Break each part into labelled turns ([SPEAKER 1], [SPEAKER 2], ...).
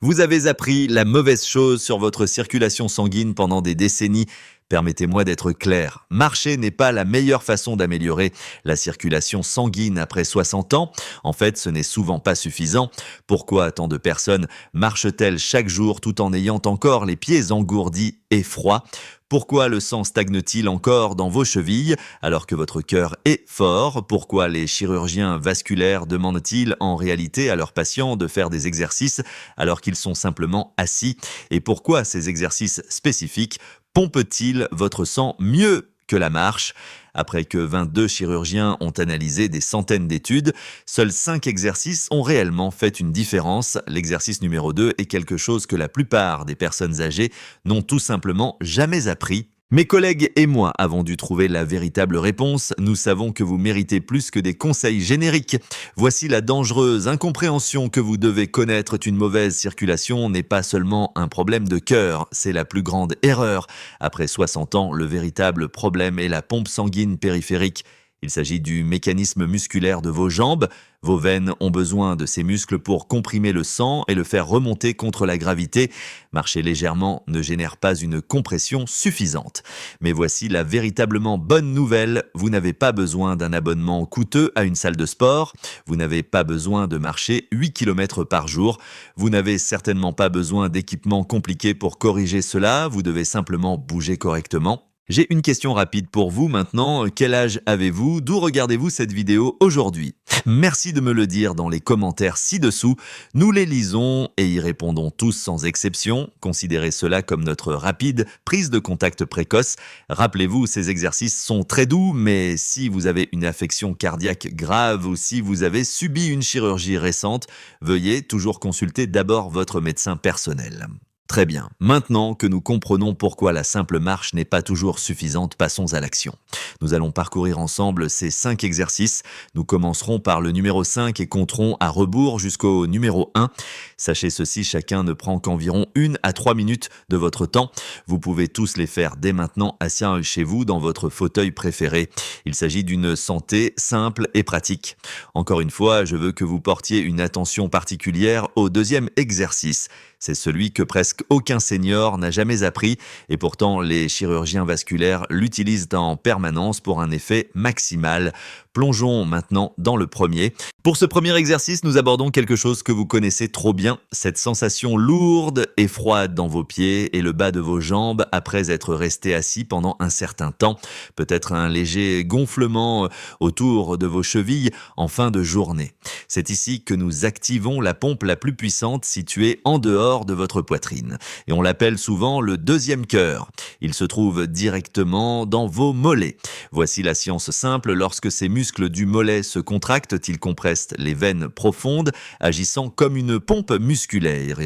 [SPEAKER 1] Vous avez appris la mauvaise chose sur votre circulation sanguine pendant des décennies. Permettez-moi d'être clair. Marcher n'est pas la meilleure façon d'améliorer la circulation sanguine après 60 ans. En fait, ce n'est souvent pas suffisant. Pourquoi tant de personnes marchent-elles chaque jour tout en ayant encore les pieds engourdis et froids? Pourquoi le sang stagne-t-il encore dans vos chevilles alors que votre cœur est fort? Pourquoi les chirurgiens vasculaires demandent-ils en réalité à leurs patients de faire des exercices alors qu'ils sont simplement assis? Et pourquoi ces exercices spécifiques pompent-ils votre sang mieux que la marche? Après que 22 chirurgiens ont analysé des centaines d'études, seuls 5 exercices ont réellement fait une différence. L'exercice numéro 2 est quelque chose que la plupart des personnes âgées n'ont tout simplement jamais appris. Mes collègues et moi avons dû trouver la véritable réponse. Nous savons que vous méritez plus que des conseils génériques. Voici la dangereuse incompréhension que vous devez connaître. Une mauvaise circulation n'est pas seulement un problème de cœur, c'est la plus grande erreur. Après 60 ans, le véritable problème est la pompe sanguine périphérique. Il s'agit du mécanisme musculaire de vos jambes. Vos veines ont besoin de ces muscles pour comprimer le sang et le faire remonter contre la gravité. Marcher légèrement ne génère pas une compression suffisante. Mais voici la véritablement bonne nouvelle. Vous n'avez pas besoin d'un abonnement coûteux à une salle de sport. Vous n'avez pas besoin de marcher 8 km par jour. Vous n'avez certainement pas besoin d'équipements compliqués pour corriger cela. Vous devez simplement bouger correctement. J'ai une question rapide pour vous maintenant. Quel âge avez-vous? D'où regardez-vous cette vidéo aujourd'hui? Merci de me le dire dans les commentaires ci-dessous. Nous les lisons et y répondons tous sans exception. Considérez cela comme notre rapide prise de contact précoce. Rappelez-vous, ces exercices sont très doux, mais si vous avez une affection cardiaque grave ou si vous avez subi une chirurgie récente, veuillez toujours consulter d'abord votre médecin personnel. Très bien. Maintenant que nous comprenons pourquoi la simple marche n'est pas toujours suffisante, passons à l'action. Nous allons parcourir ensemble ces 5 exercices. Nous commencerons par le numéro 5 et compterons à rebours jusqu'au numéro 1. Sachez ceci, chacun ne prend qu'environ 1 à 3 minutes de votre temps. Vous pouvez tous les faire dès maintenant assis chez vous dans votre fauteuil préféré. Il s'agit d'une santé simple et pratique. Encore une fois, je veux que vous portiez une attention particulière au deuxième exercice. C'est celui que presque aucun senior n'a jamais appris et pourtant les chirurgiens vasculaires l'utilisent en permanence pour un effet maximal. Plongeons maintenant dans le premier. Pour ce premier exercice, nous abordons quelque chose que vous connaissez trop bien, cette sensation lourde et froide dans vos pieds et le bas de vos jambes après être resté assis pendant un certain temps. Peut-être un léger gonflement autour de vos chevilles en fin de journée. C'est ici que nous activons la pompe la plus puissante située en dehors de votre poitrine. Et on l'appelle souvent le deuxième cœur. Il se trouve directement dans vos mollets. Voici la science simple, lorsque ces muscles du mollet se contractent, ils compressent les veines profondes, agissant comme une pompe musculaire.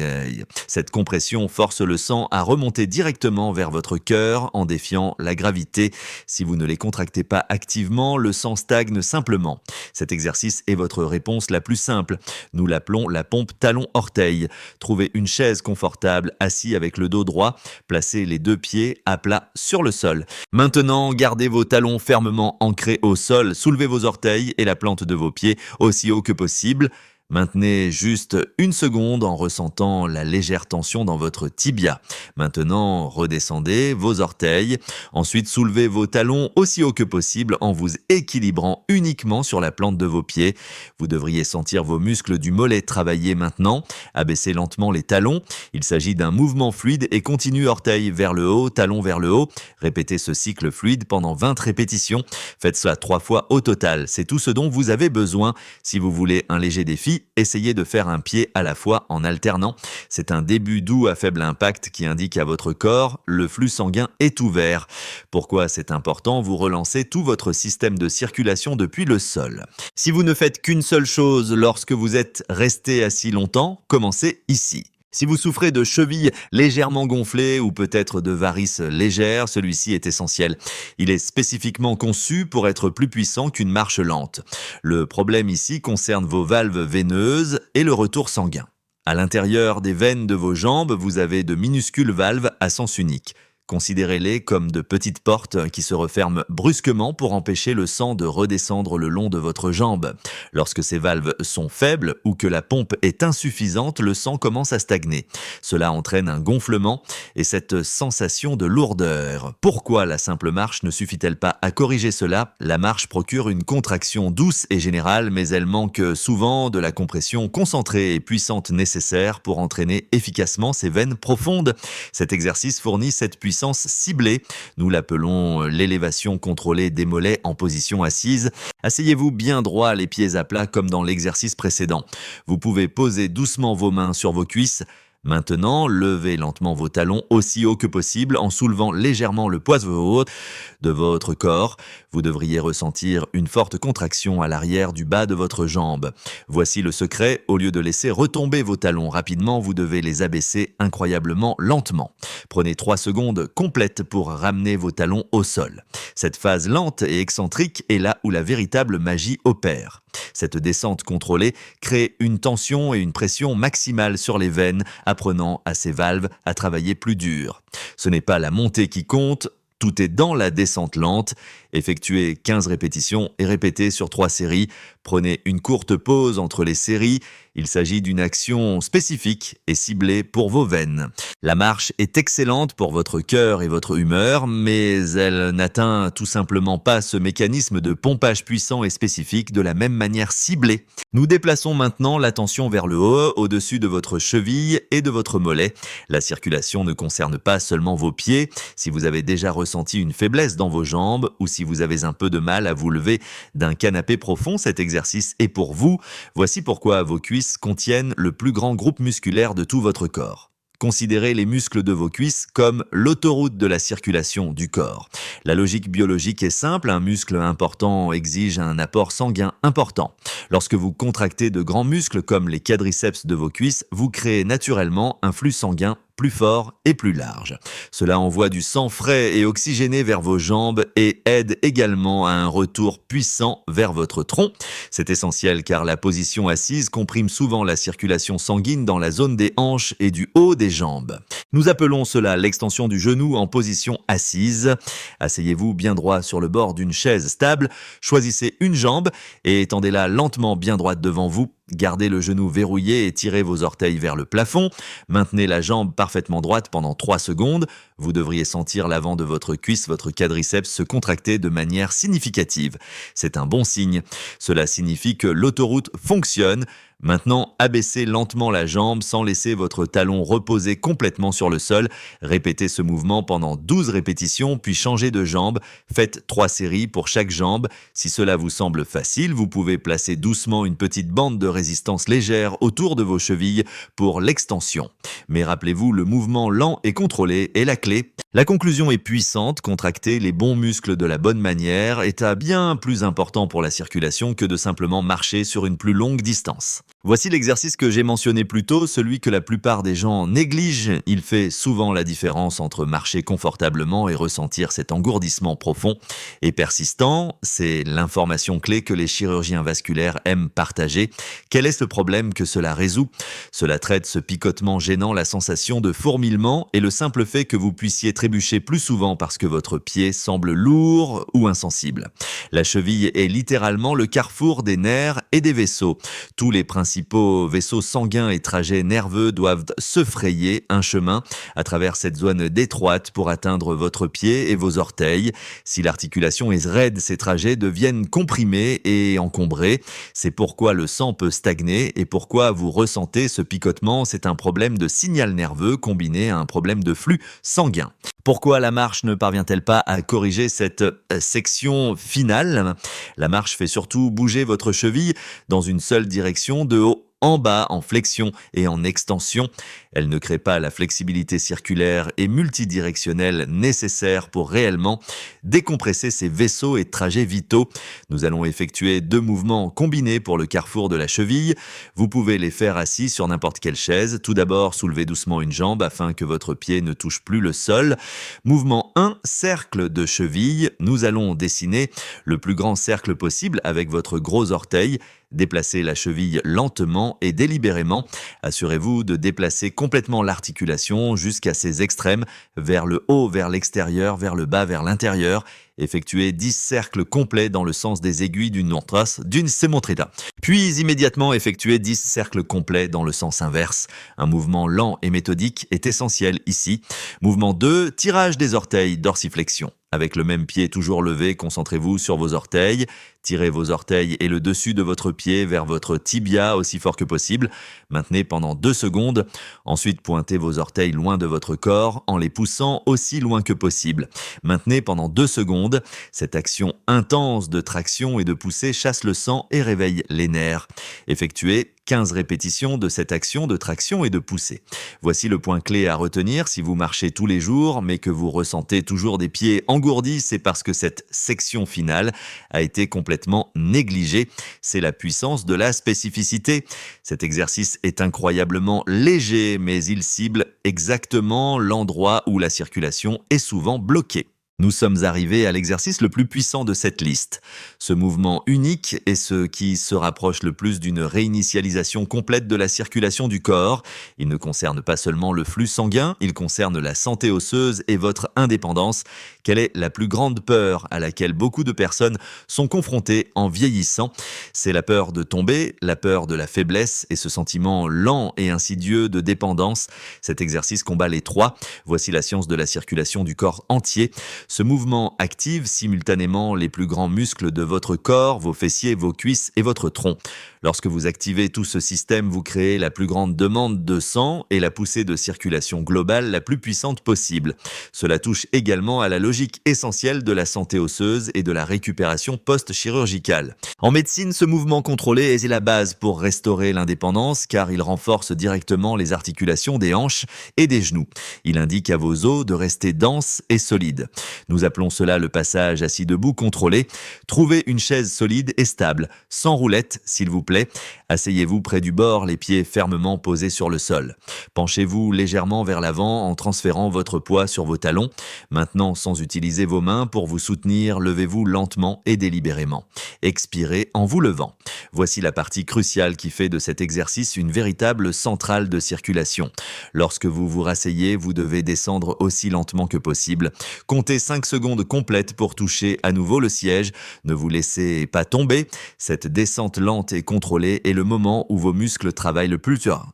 [SPEAKER 1] Cette compression force le sang à remonter directement vers votre cœur en défiant la gravité. Si vous ne les contractez pas activement, le sang stagne simplement. Cet exercice est votre réponse la plus simple. Nous l'appelons la pompe talon-orteil. Trouvez une chaise confortable, assis avec le dos droit, placez les 2 pieds à plat sur le sol. Maintenant, gardez vos talons fermement ancrés au sol, soulevez vos orteils et la plante de vos pieds aussi haut que possible. Maintenez juste 1 seconde en ressentant la légère tension dans votre tibia. Maintenant, redescendez vos orteils. Ensuite, soulevez vos talons aussi haut que possible en vous équilibrant uniquement sur la plante de vos pieds. Vous devriez sentir vos muscles du mollet travailler maintenant. Abaissez lentement les talons. Il s'agit d'un mouvement fluide et continue orteil vers le haut, talon vers le haut. Répétez ce cycle fluide pendant 20 répétitions. Faites cela 3 fois au total. C'est tout ce dont vous avez besoin. Si vous voulez un léger défi, essayez de faire un pied à la fois en alternant. C'est un début doux à faible impact qui indique à votre corps le flux sanguin est ouvert. Pourquoi c'est important? Vous relancez tout votre système de circulation depuis le sol. Si vous ne faites qu'une seule chose lorsque vous êtes resté assis longtemps, commencez ici. Si vous souffrez de chevilles légèrement gonflées ou peut-être de varices légères, celui-ci est essentiel. Il est spécifiquement conçu pour être plus puissant qu'une marche lente. Le problème ici concerne vos valves veineuses et le retour sanguin. À l'intérieur des veines de vos jambes, vous avez de minuscules valves à sens unique. Considérez-les comme de petites portes qui se referment brusquement pour empêcher le sang de redescendre le long de votre jambe. Lorsque ces valves sont faibles ou que la pompe est insuffisante, le sang commence à stagner. Cela entraîne un gonflement et cette sensation de lourdeur. Pourquoi la simple marche ne suffit-elle pas à corriger cela? La marche procure une contraction douce et générale, mais elle manque souvent de la compression concentrée et puissante nécessaire pour entraîner efficacement ces veines profondes. Cet exercice fournit cette puissance ciblée. Nous l'appelons l'élévation contrôlée des mollets en position assise. Asseyez-vous bien droit, les pieds à plat comme dans l'exercice précédent. Vous pouvez poser doucement vos mains sur vos cuisses. Maintenant, levez lentement vos talons aussi haut que possible en soulevant légèrement le poids de votre corps. Vous devriez ressentir une forte contraction à l'arrière du bas de votre jambe. Voici le secret, au lieu de laisser retomber vos talons rapidement, vous devez les abaisser incroyablement lentement. Prenez 3 secondes complètes pour ramener vos talons au sol. Cette phase lente et excentrique est là où la véritable magie opère. Cette descente contrôlée crée une tension et une pression maximale sur les veines, apprenant à ces valves à travailler plus dur. Ce n'est pas la montée qui compte, tout est dans la descente lente. Effectuez 15 répétitions et répétez sur 3 séries. Prenez une courte pause entre les séries. Il s'agit d'une action spécifique et ciblée pour vos veines. La marche est excellente pour votre cœur et votre humeur, mais elle n'atteint tout simplement pas ce mécanisme de pompage puissant et spécifique de la même manière ciblée. Nous déplaçons maintenant l'attention vers le haut, au-dessus de votre cheville et de votre mollet. La circulation ne concerne pas seulement vos pieds. Si vous avez déjà ressenti une faiblesse dans vos jambes ou si vous avez un peu de mal à vous lever d'un canapé profond, cet exercice est pour vous. Voici pourquoi vos cuisses contiennent le plus grand groupe musculaire de tout votre corps. Considérez les muscles de vos cuisses comme l'autoroute de la circulation du corps. La logique biologique est simple, un muscle important exige un apport sanguin important. Lorsque vous contractez de grands muscles comme les quadriceps de vos cuisses, vous créez naturellement un flux sanguin plus fort et plus large. Cela envoie du sang frais et oxygéné vers vos jambes et aide également à un retour puissant vers votre tronc. C'est essentiel car la position assise comprime souvent la circulation sanguine dans la zone des hanches et du haut des jambes. Nous appelons cela l'extension du genou en position assise. Asseyez-vous bien droit sur le bord d'une chaise stable, choisissez une jambe et étendez-la lentement bien droite devant vous. Gardez le genou verrouillé et tirez vos orteils vers le plafond. Maintenez la jambe parfaitement droite pendant 3 secondes. Vous devriez sentir l'avant de votre cuisse, votre quadriceps se contracter de manière significative. C'est un bon signe. Cela signifie que l'autoroute fonctionne. Maintenant, abaissez lentement la jambe sans laisser votre talon reposer complètement sur le sol. Répétez ce mouvement pendant 12 répétitions, puis changez de jambe. Faites 3 séries pour chaque jambe. Si cela vous semble facile, vous pouvez placer doucement une petite bande de résistance légère autour de vos chevilles pour l'extension. Mais rappelez-vous, le mouvement lent et contrôlé est la clé. La conclusion est puissante, contracter les bons muscles de la bonne manière est à bien plus important pour la circulation que de simplement marcher sur une plus longue distance. Voici l'exercice que j'ai mentionné plus tôt, celui que la plupart des gens négligent. Il fait souvent la différence entre marcher confortablement et ressentir cet engourdissement profond et persistant. C'est l'information clé que les chirurgiens vasculaires aiment partager. Quel est ce problème que cela résout? Cela traite ce picotement gênant, la sensation de fourmillement et le simple fait que vous puissiez trébucher plus souvent parce que votre pied semble lourd ou insensible. La cheville est littéralement le carrefour des nerfs et des vaisseaux. Tous les principaux vaisseaux sanguins et trajets nerveux doivent se frayer un chemin à travers cette zone détroite pour atteindre votre pied et vos orteils. Si l'articulation est raide, ces trajets deviennent comprimés et encombrés. C'est pourquoi le sang peut stagner et pourquoi vous ressentez ce picotement. C'est un problème de signal nerveux combiné à un problème de flux sanguin. Pourquoi la marche ne parvient-elle pas à corriger cette section finale? La marche fait surtout bouger votre cheville dans une seule direction, de haut en bas, en flexion et en extension. Elle ne crée pas la flexibilité circulaire et multidirectionnelle nécessaire pour réellement décompresser ces vaisseaux et trajets vitaux. Nous allons effectuer 2 mouvements combinés pour le carrefour de la cheville. Vous pouvez les faire assis sur n'importe quelle chaise. Tout d'abord, soulevez doucement une jambe afin que votre pied ne touche plus le sol. Mouvement 1, cercle de cheville. Nous allons dessiner le plus grand cercle possible avec votre gros orteil. Déplacez la cheville lentement et délibérément. Assurez-vous de déplacer complètement l'articulation jusqu'à ses extrêmes, vers le haut, vers l'extérieur, vers le bas, vers l'intérieur. Effectuez 10 cercles complets dans le sens des aiguilles d'une montre, c'est mon tréda. Puis immédiatement effectuez 10 cercles complets dans le sens inverse. Un mouvement lent et méthodique est essentiel ici. Mouvement 2, tirage des orteils, dorsiflexion. Avec le même pied toujours levé, concentrez-vous sur vos orteils. Tirez vos orteils et le dessus de votre pied vers votre tibia aussi fort que possible. Maintenez pendant 2 secondes. Ensuite, pointez vos orteils loin de votre corps en les poussant aussi loin que possible. Maintenez pendant 2 secondes. Cette action intense de traction et de poussée chasse le sang et réveille les nerfs. Effectuez 15 répétitions de cette action de traction et de poussée. Voici le point clé à retenir si vous marchez tous les jours, mais que vous ressentez toujours des pieds engourdis, c'est parce que cette section finale a été complètement négligée. C'est la puissance de la spécificité. Cet exercice est incroyablement léger, mais il cible exactement l'endroit où la circulation est souvent bloquée. Nous sommes arrivés à l'exercice le plus puissant de cette liste. Ce mouvement unique est ce qui se rapproche le plus d'une réinitialisation complète de la circulation du corps. Il ne concerne pas seulement le flux sanguin, il concerne la santé osseuse et votre indépendance. Quelle est la plus grande peur à laquelle beaucoup de personnes sont confrontées en vieillissant? C'est la peur de tomber, la peur de la faiblesse et ce sentiment lent et insidieux de dépendance. Cet exercice combat les trois. Voici la science de la circulation du corps entier. Ce mouvement active simultanément les plus grands muscles de votre corps, vos fessiers, vos cuisses et votre tronc. Lorsque vous activez tout ce système, vous créez la plus grande demande de sang et la poussée de circulation globale la plus puissante possible. Cela touche également à la logique essentielle de la santé osseuse et de la récupération post-chirurgicale. En médecine, ce mouvement contrôlé est la base pour restaurer l'indépendance car il renforce directement les articulations des hanches et des genoux. Il indique à vos os de rester denses et solides. Nous appelons cela le passage assis debout contrôlé. Trouvez une chaise solide et stable, sans roulette s'il vous plaît. Asseyez-vous près du bord, les pieds fermement posés sur le sol. Penchez-vous légèrement vers l'avant en transférant votre poids sur vos talons. Maintenant, sans utiliser vos mains pour vous soutenir, levez-vous lentement et délibérément. Expirez en vous levant. Voici la partie cruciale qui fait de cet exercice une véritable centrale de circulation. Lorsque vous vous rasseyez, vous devez descendre aussi lentement que possible. Comptez 5 secondes complètes pour toucher à nouveau le siège. Ne vous laissez pas tomber. Cette descente lente et contrôlée est le moment où vos muscles travaillent le plus dur.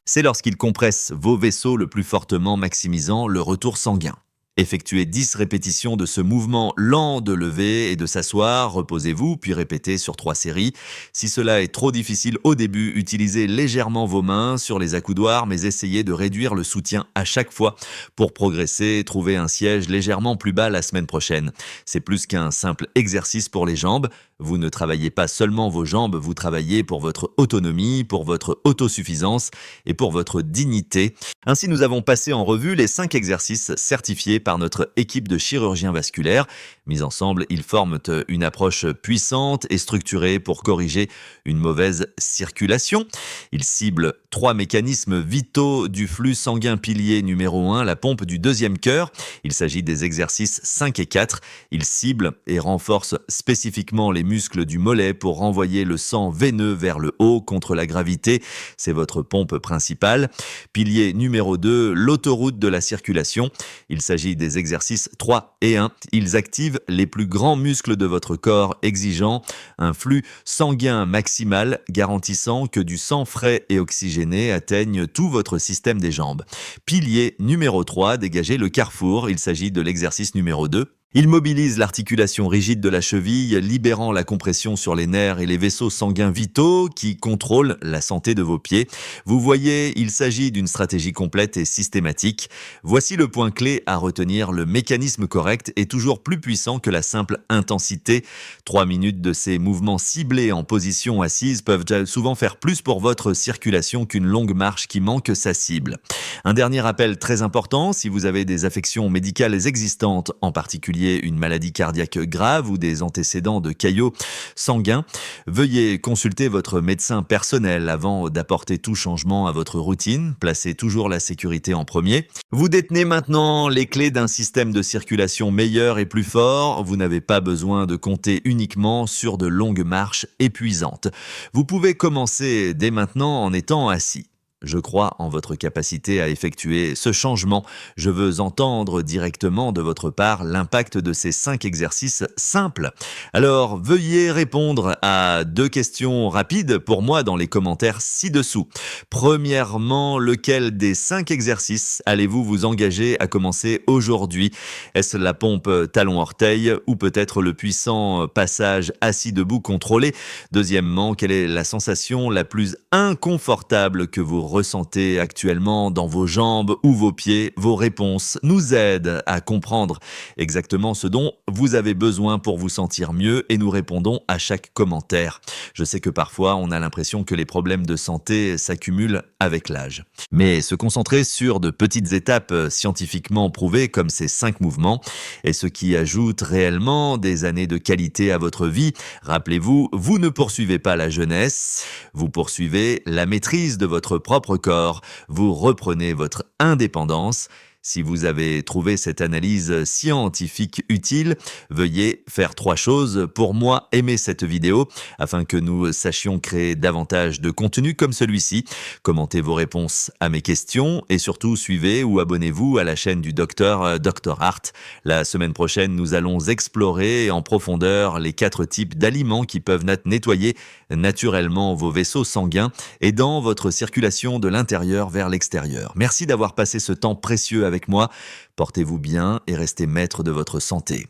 [SPEAKER 1] C'est lorsqu'ils compressent vos vaisseaux le plus fortement, maximisant le retour sanguin. Effectuez 10 répétitions de ce mouvement lent de lever et de s'asseoir, reposez-vous, puis répétez sur 3 séries. Si cela est trop difficile au début, utilisez légèrement vos mains sur les accoudoirs, mais essayez de réduire le soutien à chaque fois. Pour progresser, trouvez un siège légèrement plus bas la semaine prochaine. C'est plus qu'un simple exercice pour les jambes. Vous ne travaillez pas seulement vos jambes, vous travaillez pour votre autonomie, pour votre autosuffisance et pour votre dignité. Ainsi, nous avons passé en revue les 5 exercices certifiés par notre équipe de chirurgiens vasculaires. Mis ensemble, ils forment une approche puissante et structurée pour corriger une mauvaise circulation. Ils ciblent 3 mécanismes vitaux du flux sanguin pilier numéro 1, la pompe du deuxième cœur. Il s'agit des exercices 5 et 4. Ils ciblent et renforcent spécifiquement les muscles du mollet pour renvoyer le sang veineux vers le haut contre la gravité. C'est votre pompe principale. Pilier numéro 2, l'autoroute de la circulation. Il s'agit des exercices 3 et 1. Ils activent les plus grands muscles de votre corps, exigeant un flux sanguin maximal, garantissant que du sang frais et oxygéné atteigne tout votre système des jambes. Pilier numéro 3, dégagez le carrefour. Il s'agit de l'exercice numéro 2. Il mobilise l'articulation rigide de la cheville, libérant la compression sur les nerfs et les vaisseaux sanguins vitaux qui contrôlent la santé de vos pieds. Vous voyez, il s'agit d'une stratégie complète et systématique. Voici le point clé à retenir, le mécanisme correct est toujours plus puissant que la simple intensité. 3 minutes de ces mouvements ciblés en position assise peuvent souvent faire plus pour votre circulation qu'une longue marche qui manque sa cible. Un dernier rappel très important, si vous avez des affections médicales existantes, en particulier une maladie cardiaque grave ou des antécédents de caillots sanguins, veuillez consulter votre médecin personnel avant d'apporter tout changement à votre routine. Placez toujours la sécurité en premier. Vous détenez maintenant les clés d'un système de circulation meilleur et plus fort. Vous n'avez pas besoin de compter uniquement sur de longues marches épuisantes. Vous pouvez commencer dès maintenant en étant assis. Je crois en votre capacité à effectuer ce changement. Je veux entendre directement de votre part l'impact de ces 5 exercices simples. Alors, veuillez répondre à 2 questions rapides pour moi dans les commentaires ci-dessous. Premièrement, lequel des 5 exercices allez-vous vous engager à commencer aujourd'hui? Est-ce la pompe talon-orteil ou peut-être le puissant passage assis debout contrôlé? Deuxièmement, quelle est la sensation la plus inconfortable que vous ressentez actuellement dans vos jambes ou vos pieds? Vos réponses nous aident à comprendre exactement ce dont vous avez besoin pour vous sentir mieux et nous répondons à chaque commentaire. Je sais que parfois on a l'impression que les problèmes de santé s'accumulent avec l'âge. Mais se concentrer sur de petites étapes scientifiquement prouvées comme ces 5 mouvements est ce qui ajoute réellement des années de qualité à votre vie. Rappelez-vous, vous ne poursuivez pas la jeunesse, vous poursuivez la maîtrise de votre propre corps, vous reprenez votre indépendance. Si vous avez trouvé cette analyse scientifique utile, veuillez faire 3 choses pour moi, aimer cette vidéo afin que nous sachions créer davantage de contenu comme celui-ci. Commentez vos réponses à mes questions et surtout suivez ou abonnez-vous à la chaîne du docteur Dr Art. La semaine prochaine, nous allons explorer en profondeur les 4 types d'aliments qui peuvent nettoyer naturellement vos vaisseaux sanguins, aidant votre circulation de l'intérieur vers l'extérieur. Merci d'avoir passé ce temps précieux avec moi. Portez-vous bien et restez maître de votre santé.